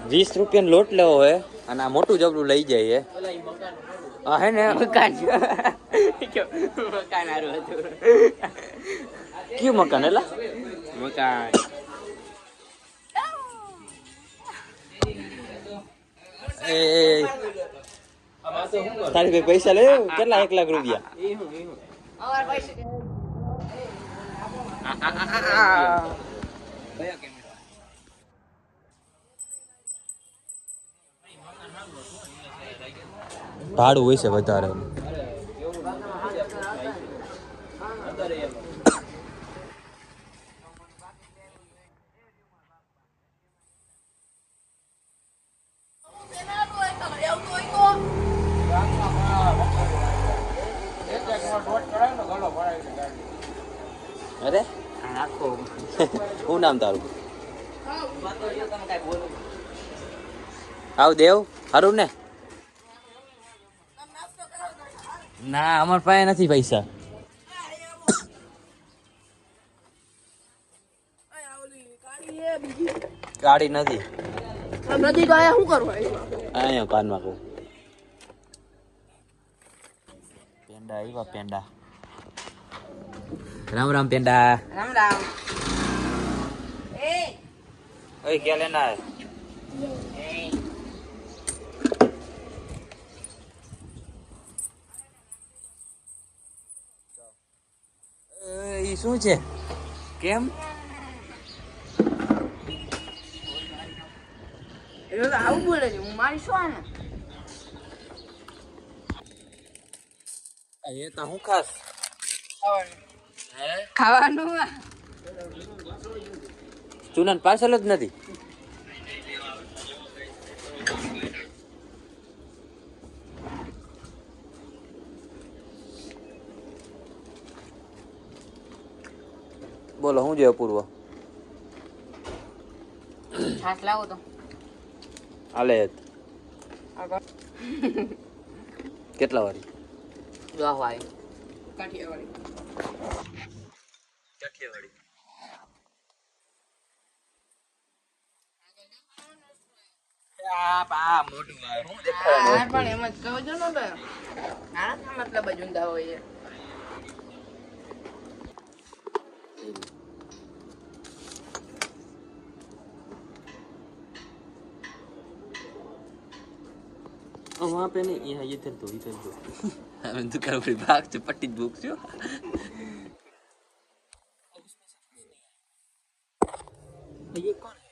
₹20 લોટ લેવો હોય અને આ મોટું જબલું લઈ જાય હા હે ને મકાન મકાન હારું હતું. કયું મકાન એલા મકાન એ તારી ભાઈ પૈસા લે કેટલા 1,00,000 ભાડું હોય છે વધારે અરે શું નામ તારું આવ દેવ હારું ને ના અમાર પાસે નથી પૈસા ગાડી નથી નથી તો આયા શું કરવું અહીંયા કાનમાં કહું પેંડા આવ્યા પેંડા રામ રામ પેંડા રામ રામ એ ઓય क्या लेना है ઈ શું છે કેમ એટલે તો આવું બોલે છે હું મારી શું ને એ તો હું ખાસ ખાવાનું ચૂનાન પાર્સલ જ નથી બોલો હું જે અપૂર્વ છાસ લાવો તો હાલે કેટલા વાળી દવા વાળી કાઠિયાવાડી પણ એમ જ કહો છો ને નાના મતલબ જ ઊંધા હોય वहाँ पे नहीं यहाँ इधर दो हमें तो कर भाग से पट्टी भूख से ये कौन है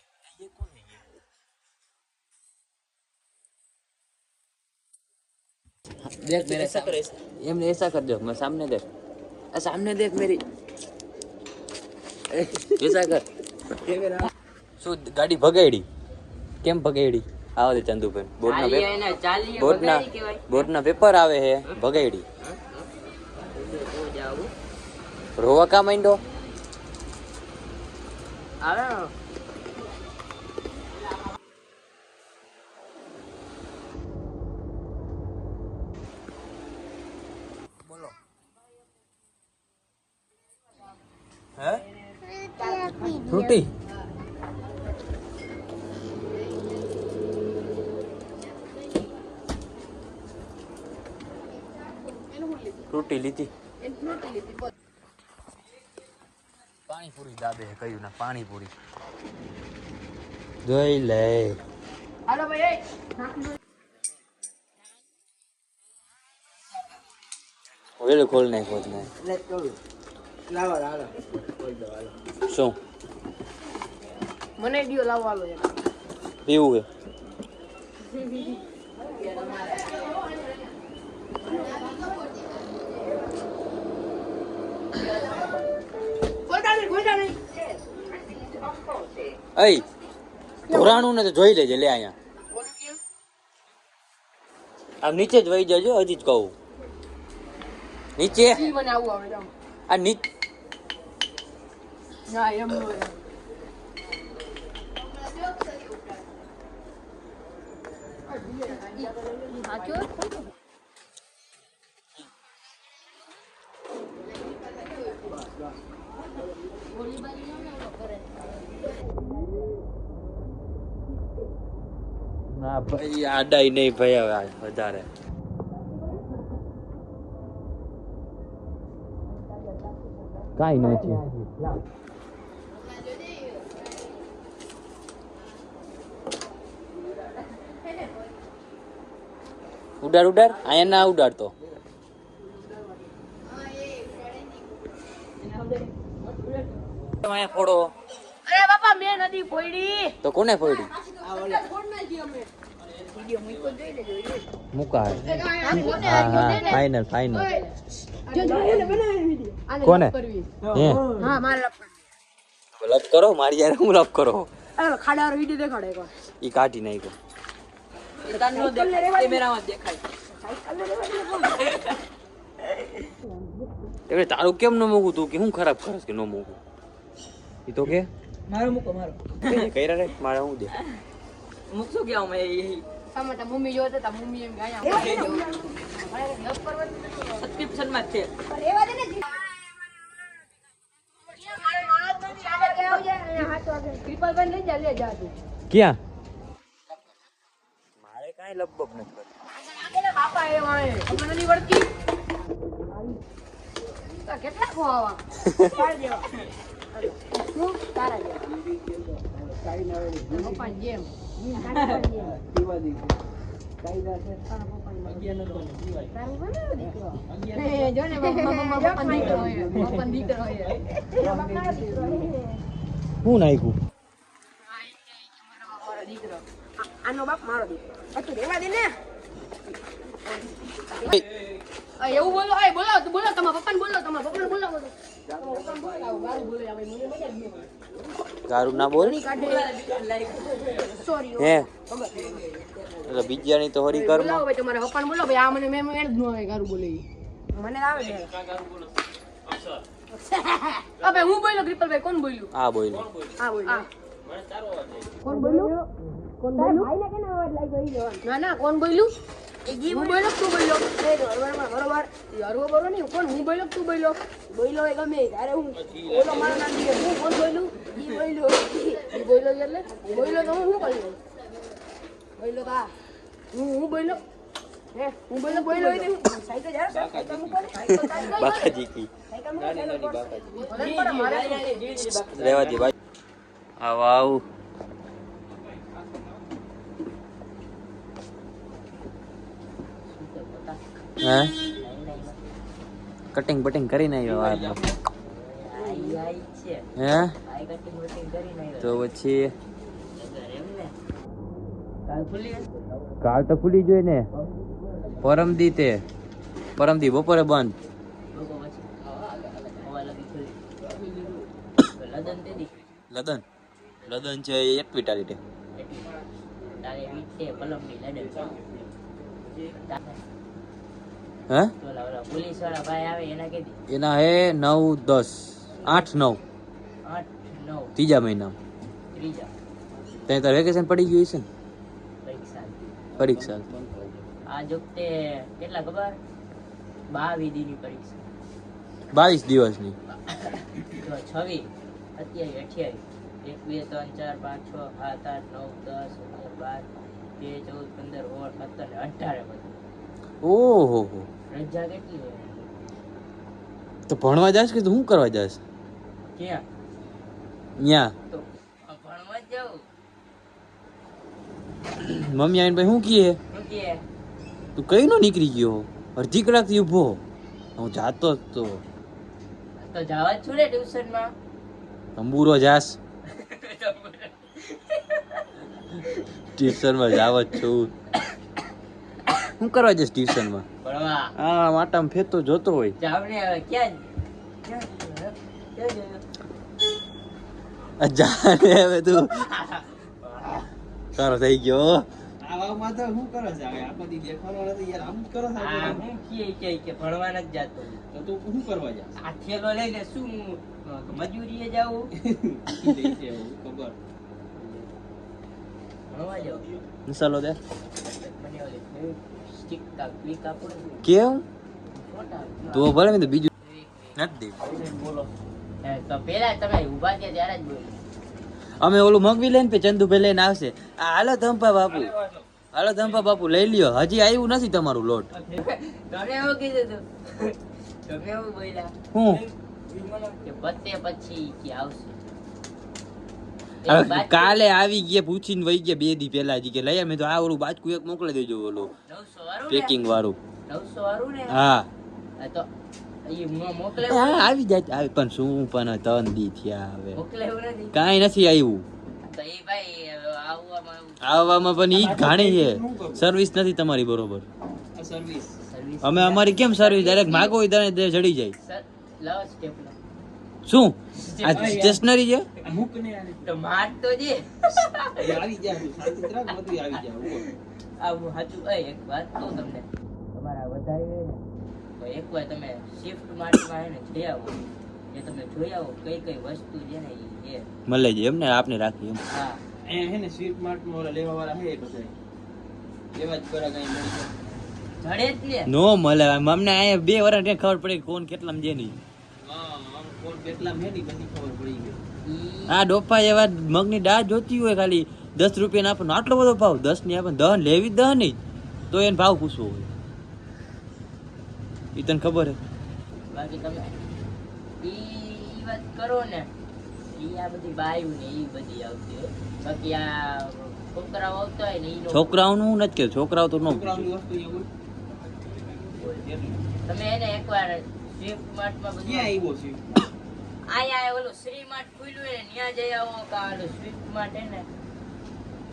देख मेरे सामने ऐसा कर दो मैं सामने देख सामने देख मेरी ऐसा कर શું ગાડી ભગાડી કેમ ભગાડી આવો દે ચંદુભાઈ બોર્ડના પેપર આવે છે ભગાડી રોવા કા માંડો બોલો હે છૂટી ફ્રૂટી લીધી પાણીપુરી દાબે કયું ના પાણીપુરી જોઈ લે હાલો ભાઈ ઓલે ખોલ નહીં ખોલ નહીં શું મને ડીઓ લાવવાનો છે પીવું છે અય ધોરાણું ને તો જોઈ લેજે લે અહીંયા આમ નીચે જ વહી જજો હજી જ કહું નીચે આ નીચ ના એમ ના ભાઈ આડાઈ નહીં ભાઈ હવે આ વધારે કાઈ નથી ઉડાડ ઉડાડ અહીંયા ના ઉડાડતો અહીંયા ફોડો અરે બાપા મેં નદી પોયડી તો કોને ફોડી મુકા ફાઈનલ ફાઈનલ કોને હે હા મારે લપ કરો મારી યાર હું લપ કરો અરે ખાડારો વિડિયો દેખાડે એકવાર ઈ કાઢી નાખ્યો તન્નો દેખાય કેમેરામાં દેખાય એટલે તારું કેમ ન મૂકું તું કે હું ખરાબ કરસ કે ન મૂકું ઈ તો કે મારો મૂકો મારો કઈરા રે મારે હું દે મૂકશો કે અમે સમટા મમ્મી જોતે તા મમ્મી એમ ગાયા સબસ્ક્રિપ્શન માં છે રેવા દે ને ટ્રિપલ બન લઈ જા લે જા તું ક્યાં મારે કાઈ લબબ નથી આગળ બાપા એ વાળે અમને નહીં વળતી તો કેટલા ખોવા પાડ દેવા હું તારા દે કાઈ ના આવે પપ્પા જેમ દીવાદી કાઈ ના છે તારા પપ્પા અગિયાર નતો દીવાદી તારું બનાવ દીકરો જો ને પપ્પા દીકરો હોય પપ્પા દીકરો હોય હું નાખ્યું દીકરો આનો બાપ મારો દીકરો તું રેવા દે ને એવું બોલો એ બોલો બોલો તમારા પપ્પાને બોલો ગારું ના બોલ સોરી હે એટલે બીજાની તો હરી કર બોલો ભાઈ તમારા પપ્પાને બોલો ભાઈ આ મને મેં જ ન આવે ગારું બોલે મને આવે છે અબે હું બોલ્યો કૃપલભાઈ કોણ બોલ્યું આ બોલ આ બોલ્યો કોણ બોલ્યું કોણ બોલ્યું ભાઈને કેનો અવાજ લાગ્યો ઈ જવાન ના ના કોણ બોલ્યું હું બોલ્યો તું બોલ્યો એ બરોબર બરોબર નહીં કોણ હું બોલ્યો તું બોલ્યો એ ગમે ત્યારે હું ઓલો મારો નામ દીધે હું કોણ બોલ્યું ઈ બોલ્યો એટલે બોલ્યો તો હું બોલ્યો તા હું બોલ્યો હે હું બોલ્યો એટલે સાયકલ યાર સાયકલ મૂકો બાકાજી કી રેવા દી ભાઈ આવ હે કટિંગ બટિંગ કરીને આવ્યો હે તો પછી કાલ તો ખુલી જોઈ ને પરમદી બપોરે બંધ લદન છે એક વિટાલિટી હે પોલીસ વાળા ભાઈ આવે એના કેદી એના હે 9 10 8 9 ત્રીજા મહિના ત્યાં તાર વેકેશન પડી ગયું છે ને પરીક્ષા આ વખતે કેટલા ખબર 22 દીની પરીક્ષા 22 દિવસની 26 અત્યારે 28 1 2 3 4 5 6 7 8 9 10 11 12 13 14 15 16 17 18 બધું ઓહો રજા કેટલી તો ભણવા જાસ કે તું શું કરવા જાસ ક્યાં ન્યા તો ભણવા જ જાઉં મમ્મી આવીને ભાઈ શું કહે શું કે તું કઈ નો નીકળી ગયો અડધી કલાકથી ઊભો હું જાતો જ તો જવા જ છું ને ટ્યુશનમાં તંબુરો જાસ ટ્યુશનમાં જાવ જ છું શું કરવા જઈશ ટ્યુશનમાં ભણવા હા માટામાં ફેરતો જોતો હોય જાવને હવે ક્યાં જાને હવે તું તારો થઈ ગયો આવામાં તો શું કરે છે હવે આખો દી દેખાડો નથી યાર આમ જ કરો છો આ હું કે ભણવા નથી જાતો તો તું શું કરવા જા આ થેલો લઈને શું મજૂરીએ જાવું દેશે એવું ખબર ભણવા જાવ મસાલો દે મને ઓલી સ્ટિક કા ક્લિક આપો કેમ ફોટા તો ભલે મેં તો બીજું નથી બોલો તો પેલા તમે ઊભા થયા ત્યારે જ બોલો અમે ઓલું મગવી લઈને ચંદુભાઈ લઈને આવશે આ હાલો ધંપા બાપુ હાલો ધંપા બાપુ લઈ લ્યો, હજી આવ્યું નથી તમારું લોટ. તમે એવું કીધું તું, તમે એવું બોલ્યા હું કે પતે પછી કે આવશે. હવે કાલે આવી ગયા પૂછીને વહી ગયા 2 દી પહેલા જ કે લઈ મેં તો આ ઓલું બાજકું એક મોકલી દેજો ઓલું 900 વાળું ને? પેકિંગ વાળું. 900 વાળું ને? હા હા તો ઈ મોકલે હા આવી જાય આવી પણ શું પણ 3 દી થયા હવે મોકલેવું નથી કાંઈ નથી આવ્યું. તો ઈ ભાઈ આવવામાં આવવામાં પણ ઈ ઘાણી છે, સર્વિસ નથી તમારી બરોબર. આ સર્વિસ સર્વિસ અમે અમારી કેમ સર્વિસ ડાયરેક્ટ માગો હોય ત્યારે જડી જાય. લાવ સ્ટેપલર શું આ સ્ટેશનરી છે? આ મૂક ને આને. તો માર તો જે એ આવી જાય શાંતિ રાખ બધું આવી જાય ઉપર. આવું સાચું એક વાત કહું તમને, તમારા વધારે હોય ને તો એકવાર તમે શિફ્ટ માર્ટમાં હે ને જઈ આવો, એ તમે જોઈ આવો કઈ કઈ વસ્તુ છે ને ઈ એ મળે છે એમ ને આપને રાખી એમ. હા અહીંયા હે ને સ્વીટ માર્ટમાં ઓલા લેવા વાળા હે બધા લેવા જ કરા કઈ મળી જાય. જડે જ ને નો મળે અમને અહીંયા 2 વર્ષ ત્યાં ખબર પડી કોણ કેટલામાં છે નહીં. હા આમ કોણ કેટલા હે ની બધી ખબર પડી ગઈ. ઈ આ ડોફા એવા મગની દાળ જોતી હોય ખાલી 10 રૂપિયા આપવાનો આટલો બધો ભાવ 10 ની આપે 10 લેવી 10 નહીં તો એને ભાવ પૂછવો હોય ઈ તને ખબર હે. બાકી તમે ઈ વાત કરો ને ઈ આ બધી બાયું ને ઈ બધી આવતી હોય, બાકી આ છોકરાઓ આવતા હોય ને ઈ નો છોકરાઓનું નથી કે છોકરાઓ તો નો છોકરાઓની વસ્તુ એ હોય. તમે એને એકવાર સ્વિફ્ટ માર્ટમાં બધું ક્યાં આવ્યો છે? આયા ઓલું શ્રી માર્ટ ખુલ્યું હોય ને ત્યાં જઈ આવો કા ઓલું સ્વિફ્ટ માર્ટ હે ને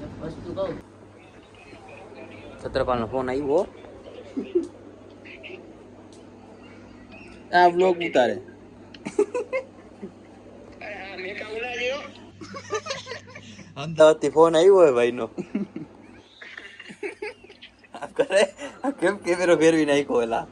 એક વસ્તુ કહું છત્રપાલનો ફોન આવ્યો. આ બ્લોગ ઉતારે અમદાવાદથી ફોન આવ્યો હોય ભાઈનો. આ કરે આ કેમ કેમેરો ફેરવી નાખ્યો એલા